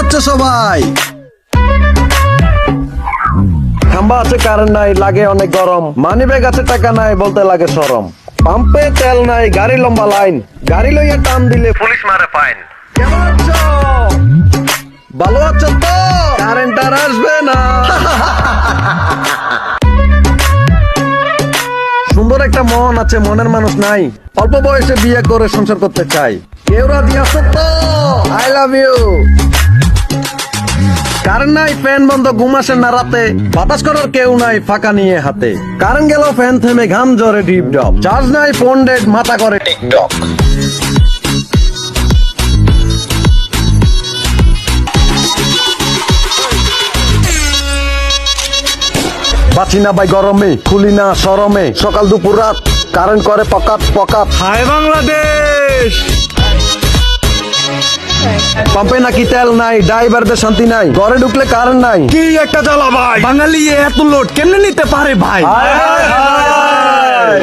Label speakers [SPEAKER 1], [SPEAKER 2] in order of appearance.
[SPEAKER 1] হচ্ছে সবাই?
[SPEAKER 2] খাম্বা আছে কারেন্ট নাই, লাগে অনেক গরম। মানি ব্যাগ আছে টাকা নাই, বলতে লাগে শরম। পাম্পে তেল নাই, গাড়ি লম্বা লাইন, গাড়ি লইয়া টান দিলে পুলিশ মারে ফাইন। কেমন আছো? ভালো আছো তো? কারেন্ট আর আসবে না। সুন্দর একটা মন আছে, মনের মানুষ নাই, অল্প বয়সে বিয়ে করে সংসার করতে চাই। কেউ রাজি আছো তো? I love you. কারেন্ট নাই, ফ্যান বন্ধ, ঘুম আসে না রাতে, বাতাস করার কেউ নাই, ফাঁকা নিয়ে হাতে। কারেন্ট গেল, ফ্যান থেমে, ঘাম ঝরে ডিপ ডপ। চার্জ নাই, ফোন ডেড, মাথা করে টিকটক। বাঁচি না ভাই গরমে, খুলি না শরমে, সকাল দুপুর রাত কারেন্ট করে পকাত পকাত।
[SPEAKER 1] হায় বাংলাদেশ!
[SPEAKER 2] পাম্পে নাকি তেল নাই, ড্রাইভারদের শান্তি নাই, ঘরে ঢুকলে কারেন্ট নাই।
[SPEAKER 1] কি একটা জ্বালা ভাই! বাঙালি এত লোড কেমনে নিতে পারে ভাই?
[SPEAKER 2] হায় হায় হায়।